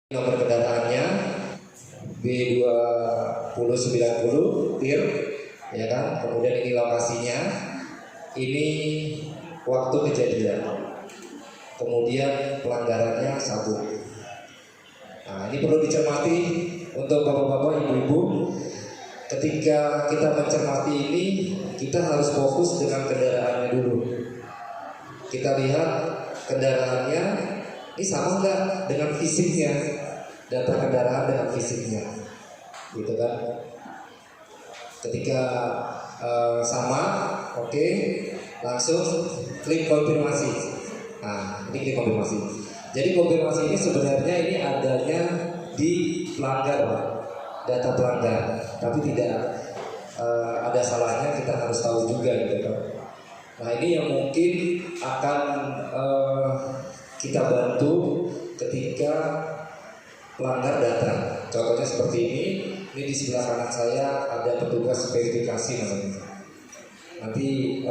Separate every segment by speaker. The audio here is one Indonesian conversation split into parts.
Speaker 1: Nomor kendaraannya B2090 TIR, ya kan. Kemudian ini lokasinya, ini waktu kejadian, kemudian pelanggarannya sabuk. Nah, ini perlu dicermati untuk bapak-bapak, ibu-ibu. Ketika kita mencermati ini, kita harus fokus dengan kendaraannya dulu. Kita lihat kendaraannya ini sama nggak dengan fisiknya, data kendaraan dengan fisiknya, gitu kan? Ketika sama, oke, langsung klik konfirmasi. Nah, ini klik konfirmasi. Jadi konfirmasi ini sebenarnya ini adanya di pelanggar, Pak. Data pelanggar, tapi tidak ada salahnya, kita harus tahu juga, gitu kan? Nah, ini yang mungkin akan kita bantu ketika pelanggar datang. Contohnya seperti ini. Ini di sebelah kanan saya ada petugas verifikasi namanya. Nanti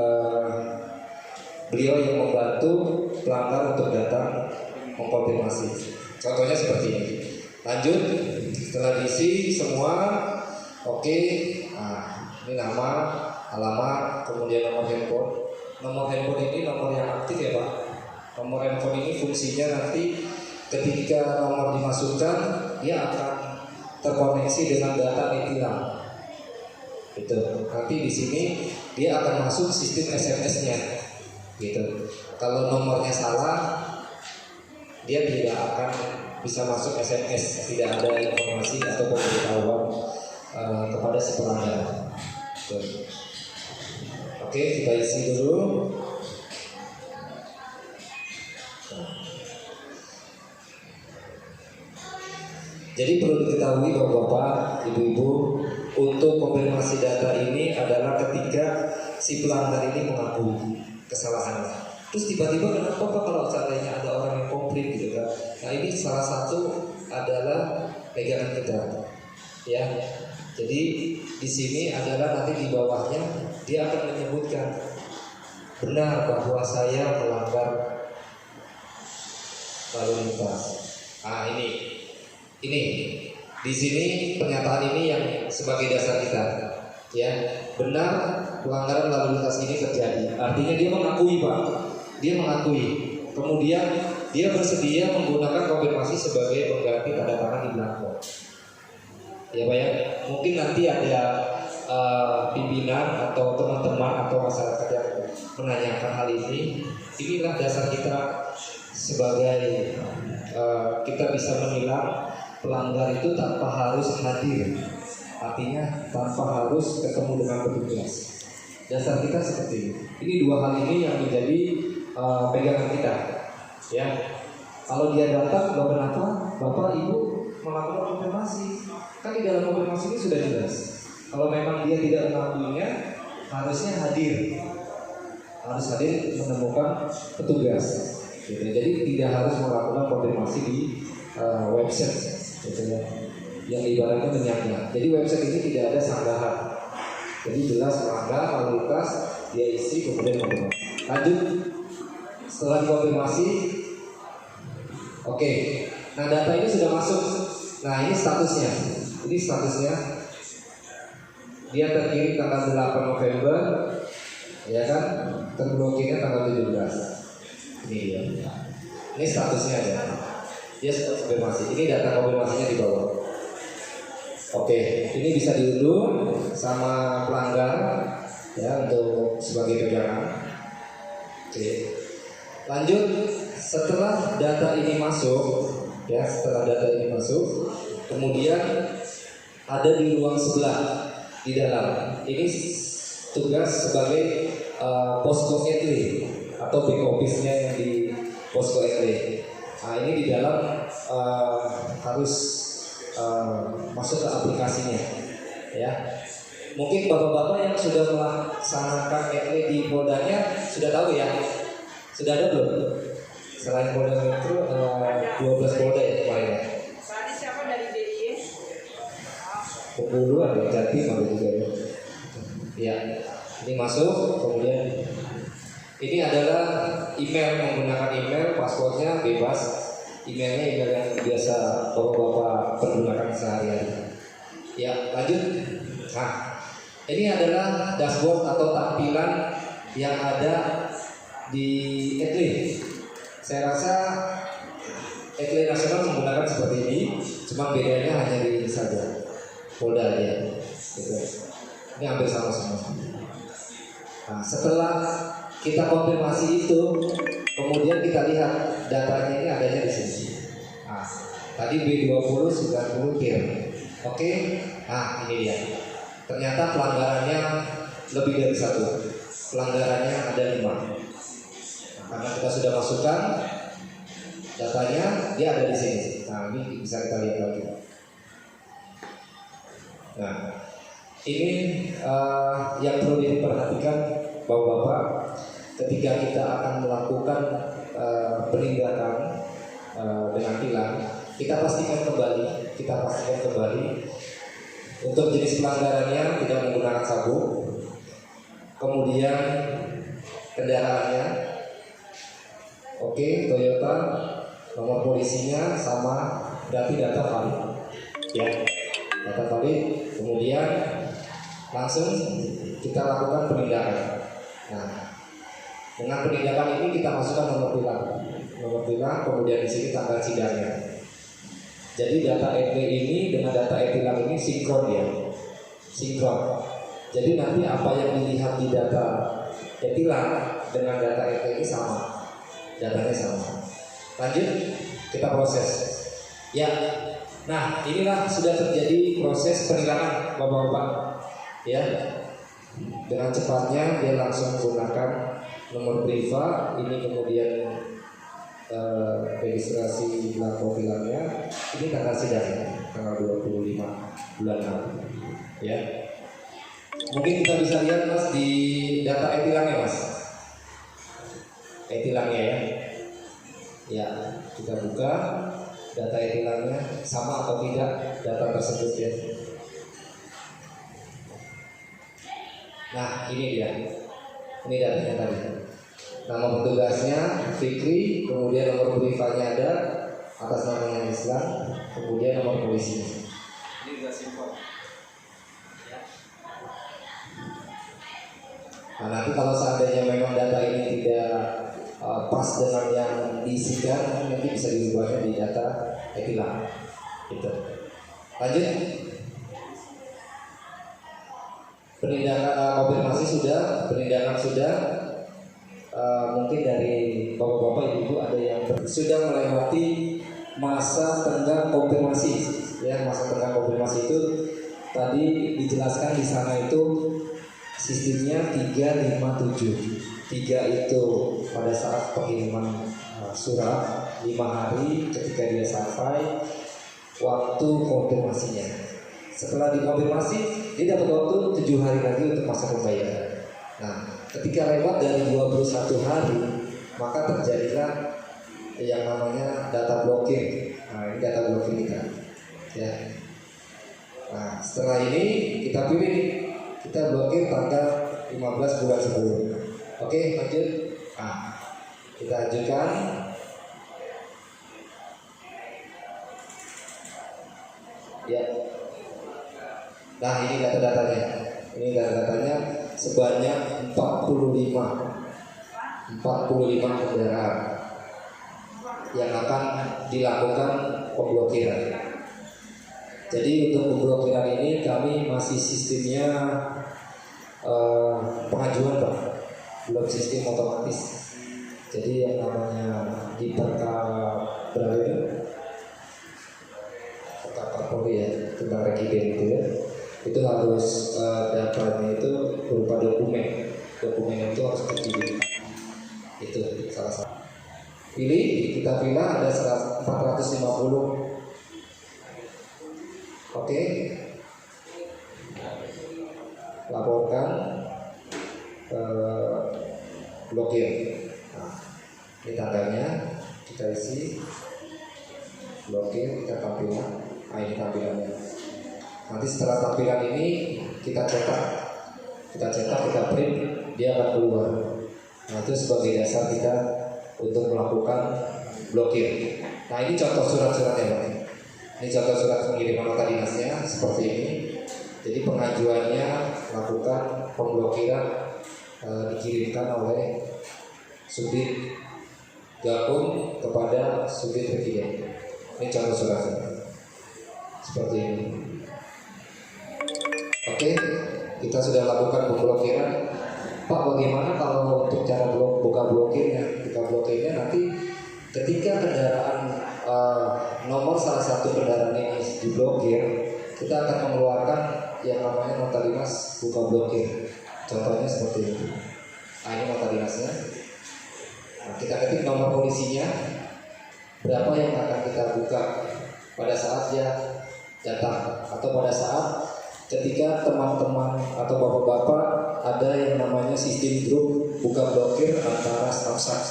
Speaker 1: beliau yang membantu pelanggar untuk datang mengkonfirmasi. Contohnya seperti ini. Lanjut, setelah diisi semua, oke. Nah, ini nama, alamat, kemudian nomor handphone. Nomor handphone ini nomor yang aktif ya, Pak. Nomor handphone ini fungsinya nanti ketika nomor dimasukkan, dia akan terkoneksi dengan data e-tilang. Gitu. Nanti di sini dia akan masuk sistem SMS-nya. Gitu. Kalau nomornya salah, dia tidak akan bisa masuk SMS, tidak ada informasi atau pemberitahuan kepada si pelanggan. Oke, kita isi dulu. Jadi perlu diketahui bapak-bapak, ibu-ibu, untuk konfirmasi data ini adalah ketika si pelanggar ini mengakui kesalahannya. Terus tiba-tiba kenapa Pak kalau seandainya ada orang yang komplain gitu kan? Nah, ini salah satu adalah pegangan kita, ya. Jadi di sini adalah nanti di bawahnya dia akan menyebutkan benar bahwa saya melanggar lalu lintas. Ah, ini di sini pernyataan ini yang sebagai dasar kita, ya. Benar pelanggaran lalu lintas ini terjadi. Artinya dia mengakui, Pak. Dia mengakui. Kemudian dia bersedia menggunakan konfirmasi sebagai pengganti tanda tangan di belakang. Ya, Pak ya. Mungkin nanti ada pimpinan atau teman-teman atau masyarakat yang menanyakan hal ini. Inilah dasar kita sebagai kita bisa menilai pelanggar itu tanpa harus hadir, artinya tanpa harus ketemu dengan petugas. Dasar kita seperti ini. Ini dua hal ini yang menjadi pegangan kita, ya. Kalau dia datang, kenapa Bapak Ibu melakukan konfirmasi? Kan di dalam konfirmasi ini sudah jelas. Kalau memang dia tidak mengakuinya, harusnya hadir menemukan petugas. Gitu. Jadi tidak harus melakukan konfirmasi di website, gitu ya, yang ibaratnya menyangga. Jadi website ini tidak ada sanggahan. Jadi jelas melanggar lalu lintas, dia isi kemudian konfirmasi. Lanjut, setelah dikonfirmasi, oke. Nah, data ini sudah masuk. Nah, ini statusnya. Dia terkirim tanggal 8 November, ya kan? Terblokirnya tanggal 17. Ini dia. Ini statusnya ada. Dia sudah konfirmasi. Ini data konfirmasinya di bawah. Oke, ini bisa diunduh sama pelanggar, ya, untuk sebagai pegangan. Oke. Lanjut, setelah data ini masuk, ya, kemudian ada di ruang sebelah di dalam. Ini tugas sebagai posko etle atau back office-nya yang di posko etle. Nah, ini di dalam harus masuk ke aplikasinya, ya. Mungkin bapak-bapak yang sudah melaksanakan etle di Poldanya sudah tahu ya. Sudah ada belum? Selain Polda Metro 12 Polda ya kemarin.
Speaker 2: Tadi siapa dari DIY?
Speaker 1: Bengkulu ada Jatim ada juga ya. Ya, ini masuk. Kemudian ini adalah email, menggunakan email, passwordnya bebas. emailnya email yang biasa bapak-bapak pergunakan sehari-hari. Ya, lanjut. Nah, ini adalah dashboard atau tampilan yang ada di Etle. Saya rasa Etle nasional menggunakan seperti ini, cuma bedanya hanya di ini saja, Polda aja. Gitu. Ini hampir sama semua. Nah, setelah kita konfirmasi itu, kemudian kita lihat datanya ini adanya di sini. Nah, tadi B20 90 kilo. Oke, nah ini dia. Ternyata pelanggarannya lebih dari satu. Pelanggarannya ada 5. Nah, karena kita sudah masukkan datanya, dia ada di sini. Nah, ini bisa kita lihat lagi. Nah, ini yang perlu diperhatikan bapak-bapak ketika kita akan melakukan penindakan dengan tilang. Kita pastikan kembali untuk jenis pelanggarannya tidak menggunakan sabuk, kemudian kendaraannya, oke, Toyota, nomor polisinya sama, berarti data valid, ya, data valid, kemudian langsung kita lakukan penindakan. Nah, dengan penindakan ini kita masukkan nomor tilang, kemudian di sini tanggal sidangnya. Jadi data EP ini dengan data e-tilang ini sinkron ya, sinkron. Jadi nanti apa yang dilihat di data e-tilang dengan data EP ini sama, datanya sama. Lanjut, kita proses. Ya, nah inilah sudah terjadi proses penilangan bapak-bapak. Ya, dengan cepatnya dia langsung menggunakan nomor priva, ini kemudian registrasi belangko tilangnya, ini tanggal sidangnya tanggal 25 bulan 6 ya. Mungkin kita bisa lihat mas di data e-tilangnya mas, e-tilangnya ya, kita buka data e-tilangnya sama atau tidak data tersebut ya. Nah ini dia, ini datanya tadi. Nama petugasnya Fikri, kemudian nomor privanya ada, atas namanya Islam, kemudian nomor polisinya. Ini sudah simpel. Nah nanti kalau seandainya memang data ini tidak pas dengan yang diisikan, nanti bisa diubahnya di data e-tilang. Gitu. Lanjut. Penindakan konfirmasi sudah, penindakan sudah. Mungkin dari bapak-bapak ibu ada yang sudah melewati masa tenggang konfirmasi ya. Masa tenggang konfirmasi itu tadi dijelaskan di sana itu sistemnya 357. 3 itu pada saat pengiriman surat, 5 hari ketika dia sampai waktu konfirmasinya. Setelah dikonfirmasi dia dapat waktu 7 hari lagi untuk masa pembayaran. Nah, ketika lewat dari 21 hari, maka terjadilah yang namanya data blokir. Nah, ini data blokir kita. Ya. Nah, setelah ini kita pilih, kita blokir tanggal 15 bulan 10. Oke, lanjut. Nah, kita ajukan. Ya. Nah, ini data-datanya. Ini data-datanya sebanyak 45 kendaraan yang akan dilakukan pemblokiran. Jadi untuk pemblokiran ini kami masih sistemnya pengajuan Pak, belum sistem otomatis. Jadi yang namanya di perka berapa perka Kapolri ya, tentang regiden itu ya, itu harus datanya itu berupa dokumen itu harus terpilih. Itu salah satu. Kita pilih ada 450. Oke. Laporkan blokir. Nah, ini tanggalnya kita isi, blokir, kita tampilkan. Nah, ini tampilannya. Nanti setelah tampilan ini kita cetak, kita print, dia akan keluar. Nah, itu sebagai dasar kita untuk melakukan blokir. Nah ini contoh surat-suratnya Pak. Ini contoh surat pengiriman nota dinasnya seperti ini. Jadi pengajuannya melakukan pemblokiran dikirimkan oleh Subdit Gakum kepada Subdit Presiden. Ini contoh suratnya seperti ini. Oke, kita sudah lakukan pemblokiran. Pak, bagaimana kalau untuk cara buka blokirnya? Kita blokirnya nanti ketika kendaraan nomor salah satu kendaraan ini diblokir, kita akan mengeluarkan yang namanya nota dinas buka blokir. Contohnya seperti ini. Nah, ini nota dinasnya. Nah, kita ketik nomor polisinya, berapa yang akan kita buka pada saat dia datang atau pada saat ketika teman-teman atau bapak-bapak ada yang namanya sistem grup buka blokir antara staff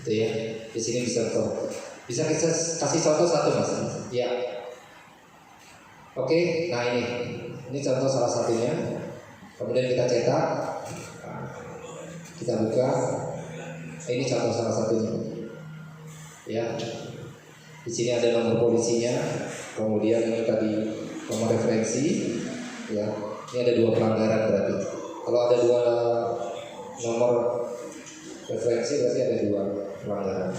Speaker 1: gitu ya. Di sini bisa kita kasih contoh satu Mas. Ya. Oke, nah ini contoh salah satunya. Kemudian kita cetak, kita buka. Ini contoh salah satunya. Ya. Di sini ada nomor polisinya, kemudian ini tadi nomor referensi. Ya, ini ada 2 pelanggaran berarti. Kalau ada 2 nomor referensi berarti ada 2 pelanggaran.